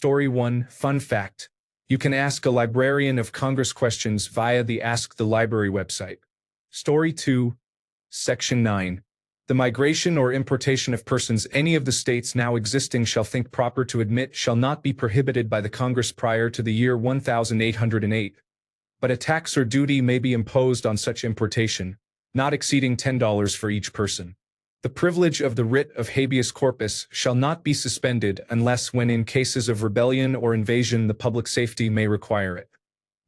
Story 1, Fun Fact. You can ask a Librarian of Congress questions via the Ask the Library website. Story 2, Section 9. The migration or importation of persons any of the states now existing shall think proper to admit shall not be prohibited by the Congress prior to the year 1808. But a tax or duty may be imposed on such importation, not exceeding $10 for each person. The privilege of the writ of habeas corpus shall not be suspended unless when in cases of rebellion or invasion the public safety may require it.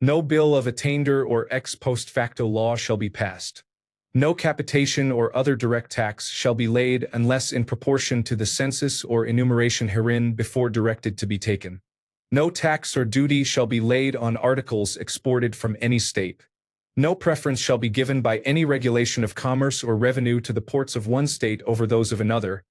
No bill of attainder or ex post facto law shall be passed. No capitation or other direct tax shall be laid unless in proportion to the census or enumeration herein before directed to be taken. No tax or duty shall be laid on articles exported from any state. No preference shall be given by any regulation of commerce or revenue to the ports of one state over those of another,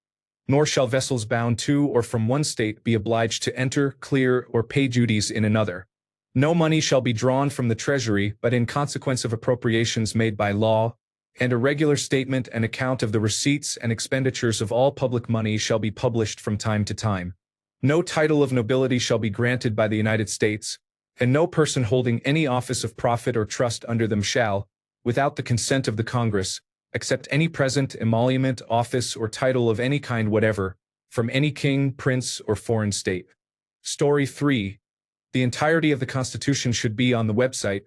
nor shall vessels bound to or from one state be obliged to enter, clear, or pay duties in another. No money shall be drawn from the Treasury but in consequence of appropriations made by law, and a regular statement and account of the receipts and expenditures of all public money shall be published from time to time. No title of nobility shall be granted by the United States, and no person holding any office of profit or trust under them shall, without the consent of the Congress, accept any present, emolument, office, or title of any kind whatever, from any king, prince, or foreign state. Story 3. The entirety of the Constitution should be on the website,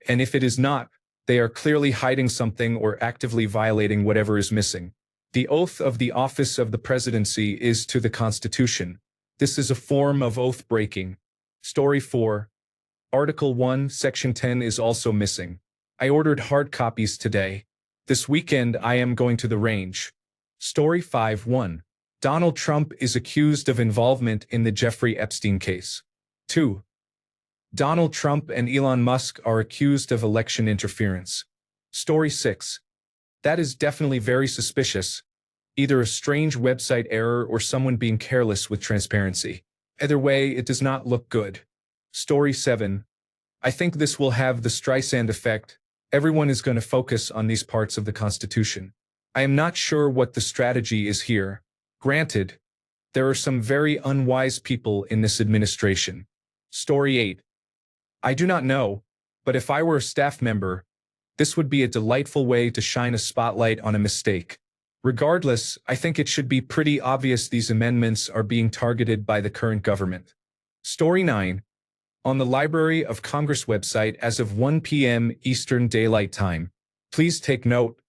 and if it is not, they are clearly hiding something or actively violating whatever is missing. The oath of the office of the presidency is to the Constitution. This is a form of oath breaking. Story 4. Article 1, Section 10 is also missing. I ordered hard copies today. This weekend I am going to the range. Story 5-1. Donald Trump is accused of involvement in the Jeffrey Epstein case. 2. Donald Trump and Elon Musk are accused of election interference. Story 6. That is definitely very suspicious. Either a strange website error or someone being careless with transparency. Either way, it does not look good. Story 7. I think this will have the Streisand effect. Everyone is going to focus on these parts of the Constitution. I am not sure what the strategy is here. Granted, there are some very unwise people in this administration. Story 8. I do not know, but if I were a staff member, this would be a delightful way to shine a spotlight on a mistake. Regardless, I think it should be pretty obvious these amendments are being targeted by the current government. Story 9. On the Library of Congress website as of 1 p.m. Eastern Daylight Time. Please take note.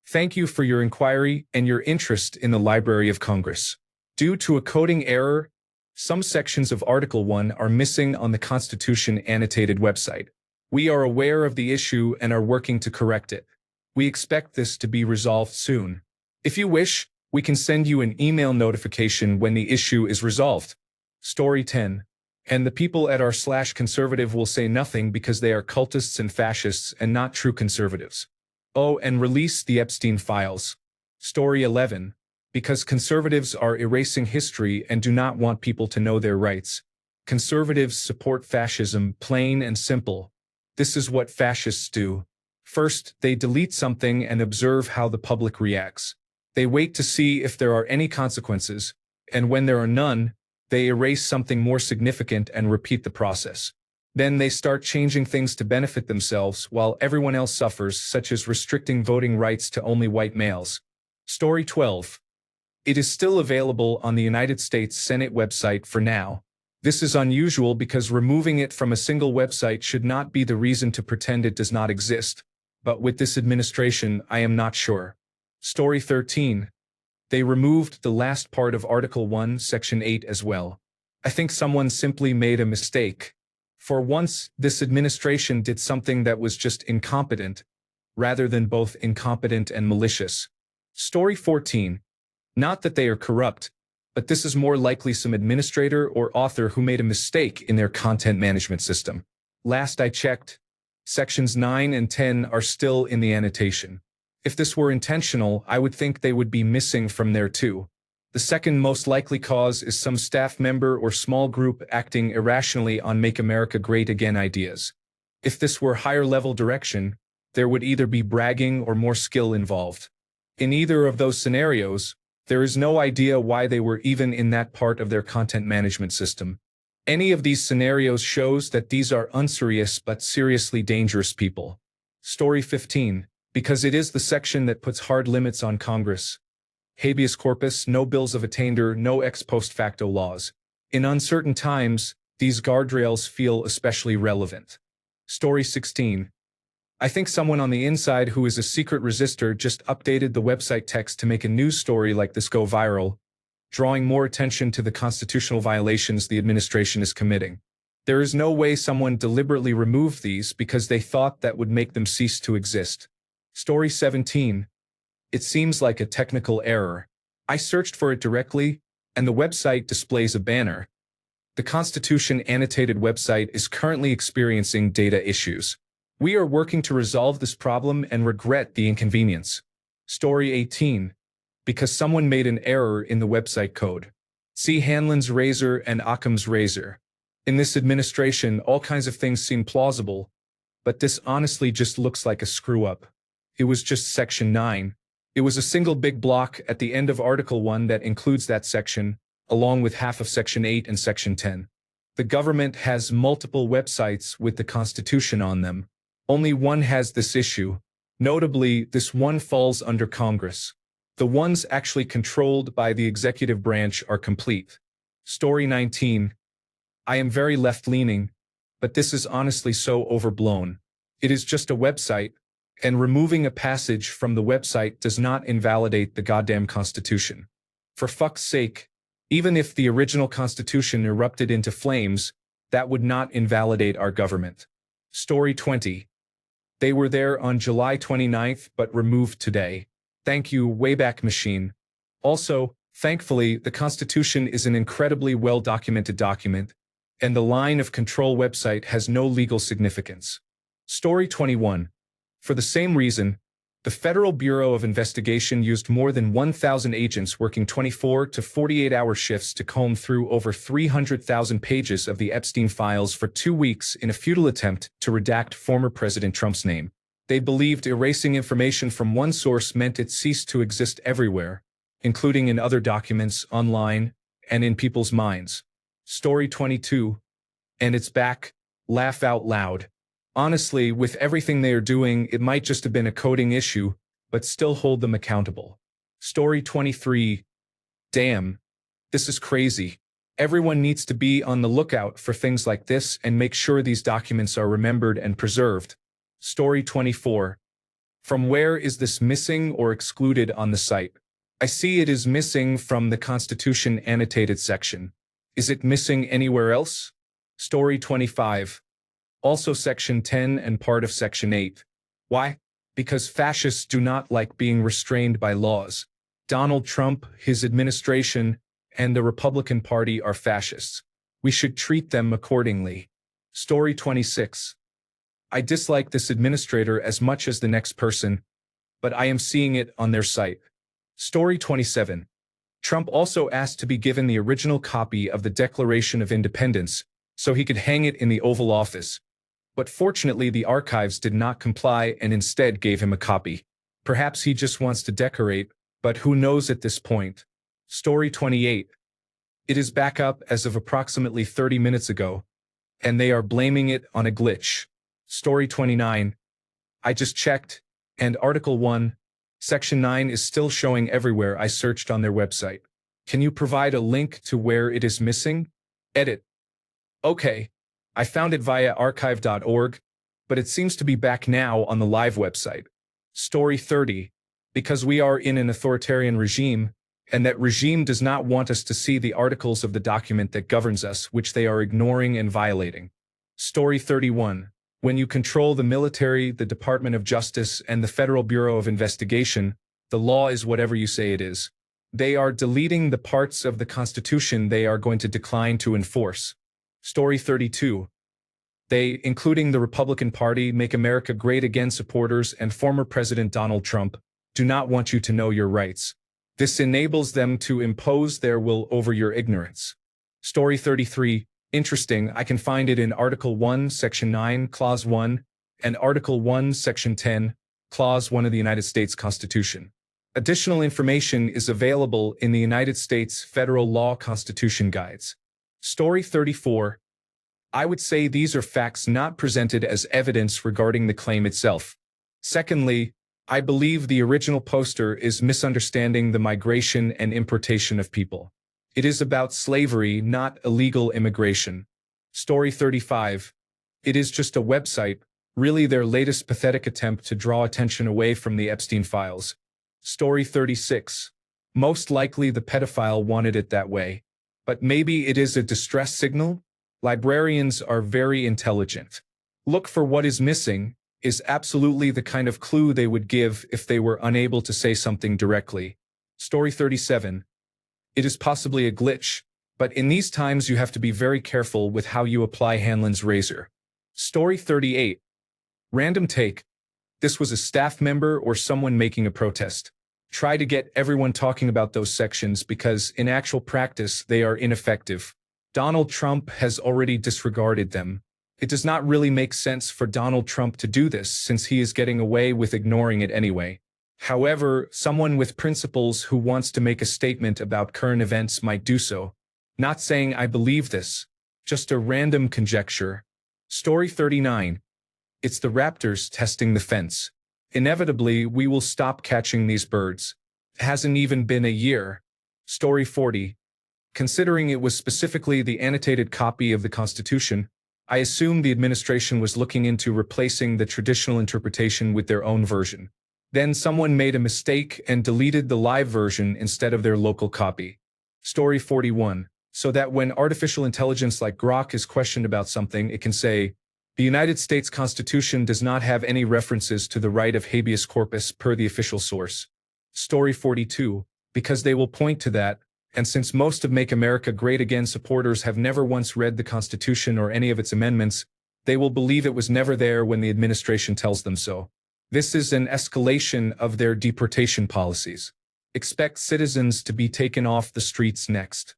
Thank you for your inquiry and your interest in the Library of Congress. Due to a coding error, some sections of Article 1 are missing on the Constitution annotated website. We are aware of the issue and are working to correct it. We expect this to be resolved soon. If you wish, we can send you an email notification when the issue is resolved. Story 10. And the people at r/conservative will say nothing because they are cultists and fascists and not true conservatives. Oh, and release the Epstein files. Story 11. Because conservatives are erasing history and do not want people to know their rights. Conservatives support fascism, plain and simple. This is what fascists do. First, they delete something and observe how the public reacts. They wait to see if there are any consequences, and when there are none, they erase something more significant and repeat the process. Then they start changing things to benefit themselves while everyone else suffers, such as restricting voting rights to only white males. Story 12. It is still available on the United States Senate website for now. This is unusual because removing it from a single website should not be the reason to pretend it does not exist. But with this administration, I am not sure. Story 13. They removed the last part of Article 1, Section 8 as well. I think someone simply made a mistake. For once, this administration did something that was just incompetent, rather than both incompetent and malicious. Story 14. Not that they are corrupt, but this is more likely some administrator or author who made a mistake in their content management system. Last I checked, Sections 9 and 10 are still in the annotation. If this were intentional, I would think they would be missing from there too. The second most likely cause is some staff member or small group acting irrationally on Make America Great Again ideas. If this were higher-level direction, there would either be bragging or more skill involved. In either of those scenarios, there is no idea why they were even in that part of their content management system. Any of these scenarios shows that these are unserious but seriously dangerous people. Story 15. Because it is the section that puts hard limits on Congress. Habeas corpus, no bills of attainder, no ex post facto laws. In uncertain times, these guardrails feel especially relevant. Story 16. I think someone on the inside who is a secret resistor just updated the website text to make a news story like this go viral, drawing more attention to the constitutional violations the administration is committing. There is no way someone deliberately removed these because they thought that would make them cease to exist. Story 17. It seems like a technical error. I searched for it directly, and the website displays a banner. The Constitution annotated website is currently experiencing data issues. We are working to resolve this problem and regret the inconvenience. Story 18. Because someone made an error in the website code. See Hanlon's razor and Occam's razor. In this administration, all kinds of things seem plausible, but this honestly just looks like a screw-up. It was just Section 9. It was a single big block at the end of Article 1 that includes that section, along with half of Section 8 and Section 10. The government has multiple websites with the Constitution on them. Only one has this issue. Notably, this one falls under Congress. The ones actually controlled by the executive branch are complete. Story 19. I am very left-leaning, but this is honestly so overblown. It is just a website, and removing a passage from the website does not invalidate the goddamn Constitution. For fuck's sake, even if the original Constitution erupted into flames, that would not invalidate our government. Story 20. They were there on July 29th but removed today. Thank you, Wayback Machine. Also, thankfully, the Constitution is an incredibly well-documented document, and the line of control website has no legal significance. Story 21. For the same reason, the Federal Bureau of Investigation used more than 1,000 agents working 24 to 48-hour shifts to comb through over 300,000 pages of the Epstein files for 2 weeks in a futile attempt to redact former President Trump's name. They believed erasing information from one source meant it ceased to exist everywhere, including in other documents, online, and in people's minds. Story 22. And it's back. Laugh out loud. Honestly, with everything they are doing, it might just have been a coding issue, but still hold them accountable. Story 23. Damn. This is crazy. Everyone needs to be on the lookout for things like this and make sure these documents are remembered and preserved. Story 24. From where is this missing or excluded on the site? I see it is missing from the Constitution annotated section. Is it missing anywhere else? Story 25. Also Section 10 and part of Section 8. Why? Because fascists do not like being restrained by laws. Donald Trump, his administration, and the Republican Party are fascists. We should treat them accordingly. Story 26. I dislike this administrator as much as the next person, but I am seeing it on their site. Story 27. Trump also asked to be given the original copy of the Declaration of Independence so he could hang it in the Oval Office. But fortunately, the archives did not comply and instead gave him a copy. Perhaps he just wants to decorate, but who knows at this point. Story 28. It is back up as of approximately 30 minutes ago, and they are blaming it on a glitch. Story 29. I just checked, and Article 1, Section 9 is still showing everywhere I searched on their website. Can you provide a link to where it is missing? Edit. Okay. I found it via archive.org, but it seems to be back now on the live website. Story 30. Because we are in an authoritarian regime, and that regime does not want us to see the articles of the document that governs us, which they are ignoring and violating. Story 31. When you control the military, the Department of Justice, and the Federal Bureau of Investigation, the law is whatever you say it is. They are deleting the parts of the Constitution they are going to decline to enforce. Story 32. They, including the Republican Party, Make America Great Again supporters and former President Donald Trump, do not want you to know your rights. This enables them to impose their will over your ignorance. Story 33. Interesting, I can find it in Article 1, Section 9, Clause 1, and Article 1, Section 10, Clause 1 of the United States Constitution. Additional information is available in the United States Federal Law Constitution Guides. Story 34. I would say these are facts not presented as evidence regarding the claim itself. Secondly, I believe the original poster is misunderstanding the migration and importation of people. It is about slavery, not illegal immigration. Story 35. It is just a website, really their latest pathetic attempt to draw attention away from the Epstein files. Story 36. Most likely the pedophile wanted it that way. But maybe it is a distress signal? Librarians are very intelligent. Look for what is missing is absolutely the kind of clue they would give if they were unable to say something directly. Story 37. It is possibly a glitch, but in these times you have to be very careful with how you apply Hanlon's razor. Story 38. Random take. This was a staff member or someone making a protest. Try to get everyone talking about those sections because in actual practice they are ineffective. Donald Trump has already disregarded them. It does not really make sense for Donald Trump to do this since he is getting away with ignoring it anyway. However, someone with principles who wants to make a statement about current events might do so. Not saying I believe this, just a random conjecture. Story 39. It's the raptors testing the fence. Inevitably, we will stop catching these birds. It hasn't even been a year. Story 40. Considering it was specifically the annotated copy of the Constitution, I assume the administration was looking into replacing the traditional interpretation with their own version. Then someone made a mistake and deleted the live version instead of their local copy. Story 41. So that when artificial intelligence like Grok is questioned about something, it can say, the United States Constitution does not have any references to the right of habeas corpus per the official source. Story 42. Because they will point to that, and since most of Make America Great Again supporters have never once read the Constitution or any of its amendments, they will believe it was never there when the administration tells them so. This is an escalation of their deportation policies. Expect citizens to be taken off the streets next.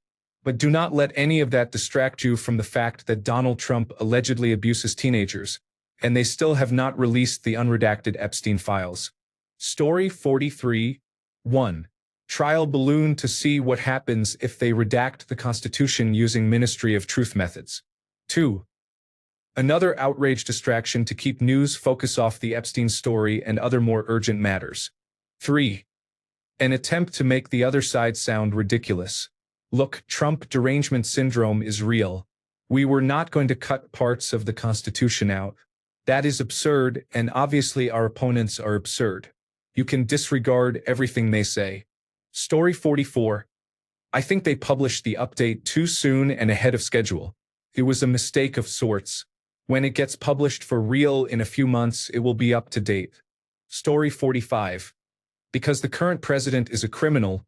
But do not let any of that distract you from the fact that Donald Trump allegedly abuses teenagers, and they still have not released the unredacted Epstein files. Story 43. 1. Trial balloon to see what happens if they redact the Constitution using Ministry of Truth methods. 2. Another outrage distraction to keep news focus off the Epstein story and other more urgent matters. 3. An attempt to make the other side sound ridiculous. Look, Trump derangement syndrome is real. We were not going to cut parts of the Constitution out. That is absurd, and obviously our opponents are absurd. You can disregard everything they say. Story 44. I think they published the update too soon and ahead of schedule. It was a mistake of sorts. When it gets published for real in a few months, it will be up to date. Story 45. Because the current president is a criminal,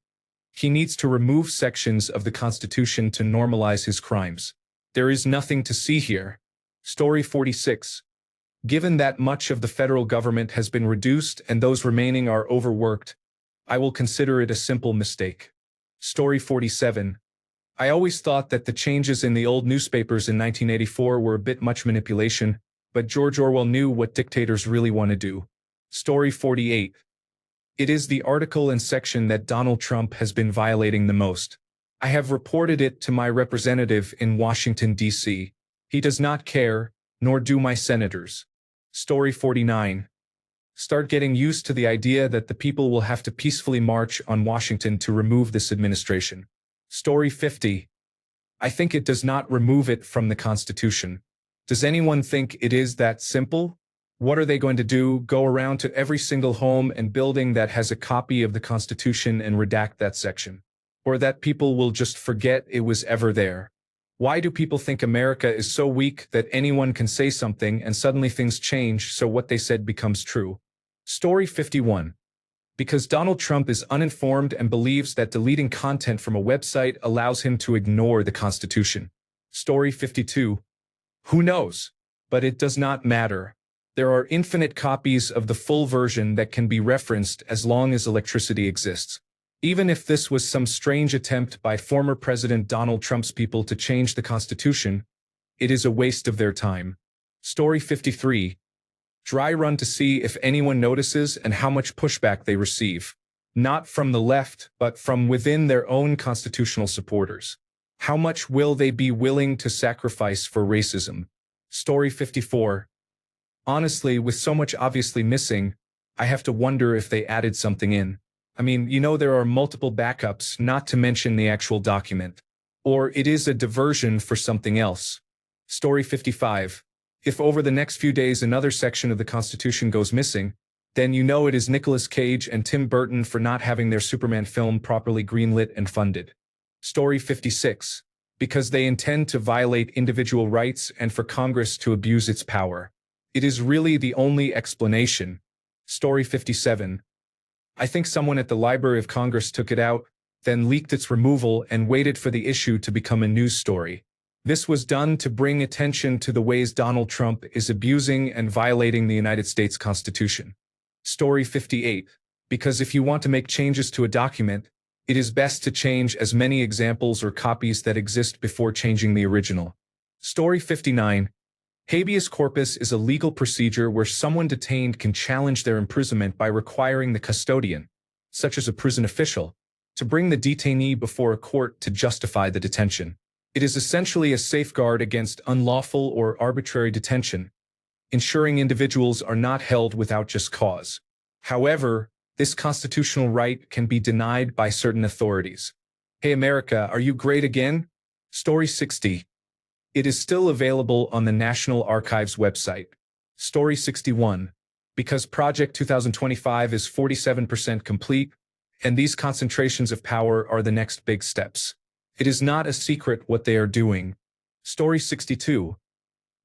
he needs to remove sections of the Constitution to normalize his crimes. There is nothing to see here. Story 46. Given that much of the federal government has been reduced and those remaining are overworked, I will consider it a simple mistake. Story 47. I always thought that the changes in the old newspapers in 1984 were a bit much manipulation, but George Orwell knew what dictators really want to do. Story 48. It is the article and section that Donald Trump has been violating the most. I have reported it to my representative in Washington, D.C. He does not care, nor do my senators. Story 49. Start getting used to the idea that the people will have to peacefully march on Washington to remove this administration. Story 50. I think it does not remove it from the Constitution. Does anyone think it is that simple? What are they going to do, go around to every single home and building that has a copy of the Constitution and redact that section? Or that people will just forget it was ever there? Why do people think America is so weak that anyone can say something and suddenly things change so what they said becomes true? Story 51. Because Donald Trump is uninformed and believes that deleting content from a website allows him to ignore the Constitution. Story 52. Who knows? But it does not matter. There are infinite copies of the full version that can be referenced as long as electricity exists. Even if this was some strange attempt by former President Donald Trump's people to change the Constitution, it is a waste of their time. Story 53. Dry run to see if anyone notices and how much pushback they receive. Not from the left, but from within their own constitutional supporters. How much will they be willing to sacrifice for racism? Story 54. Honestly, with so much obviously missing, I have to wonder if they added something in. I mean, there are multiple backups, not to mention the actual document. Or it is a diversion for something else. Story 55. If over the next few days another section of the Constitution goes missing, then it is Nicolas Cage and Tim Burton for not having their Superman film properly greenlit and funded. Story 56. Because they intend to violate individual rights and for Congress to abuse its power. It is really the only explanation. Story 57. I think someone at the Library of Congress took it out, then leaked its removal and waited for the issue to become a news story. This was done to bring attention to the ways Donald Trump is abusing and violating the United States Constitution. Story 58. Because if you want to make changes to a document, it is best to change as many examples or copies that exist before changing the original. Story 59. Habeas corpus is a legal procedure where someone detained can challenge their imprisonment by requiring the custodian, such as a prison official, to bring the detainee before a court to justify the detention. It is essentially a safeguard against unlawful or arbitrary detention, ensuring individuals are not held without just cause. However, this constitutional right can be denied by certain authorities. Hey America, are you great again? Story 60. It is still available on the National Archives website. Story 61. Because Project 2025 is 47% complete, and these concentrations of power are the next big steps. It is not a secret what they are doing. Story 62.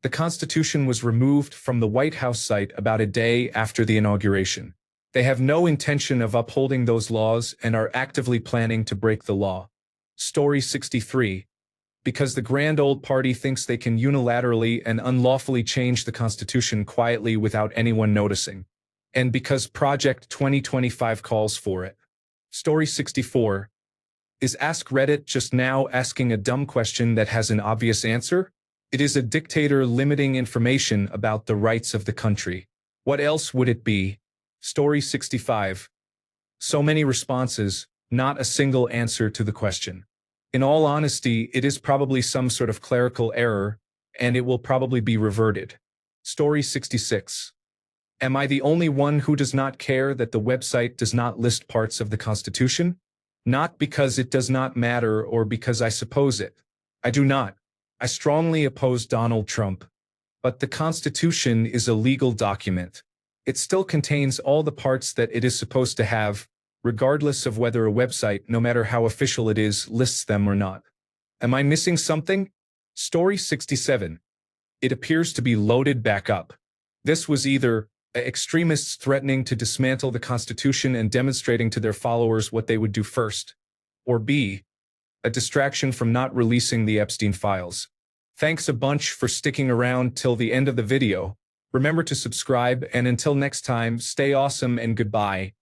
The Constitution was removed from the White House site about a day after the inauguration. They have no intention of upholding those laws and are actively planning to break the law. Story 63. Because the grand old party thinks they can unilaterally and unlawfully change the Constitution quietly without anyone noticing. And because Project 2025 calls for it. Story 64. Is AskReddit just now asking a dumb question that has an obvious answer? It is a dictator limiting information about the rights of the country. What else would it be? Story 65. So many responses, not a single answer to the question. In all honesty, it is probably some sort of clerical error, and it will probably be reverted. Story 66. Am I the only one who does not care that the website does not list parts of the Constitution? Not because it does not matter or because I suppose it. I do not. I strongly oppose Donald Trump. But the Constitution is a legal document. It still contains all the parts that it is supposed to have, regardless of whether a website, no matter how official it is, lists them or not. Am I missing something? Story 67. It appears to be loaded back up. This was either extremists threatening to dismantle the Constitution and demonstrating to their followers what they would do first, or B, a distraction from not releasing the Epstein files. Thanks a bunch for sticking around till the end of the video. Remember to subscribe, and until next time, stay awesome and goodbye.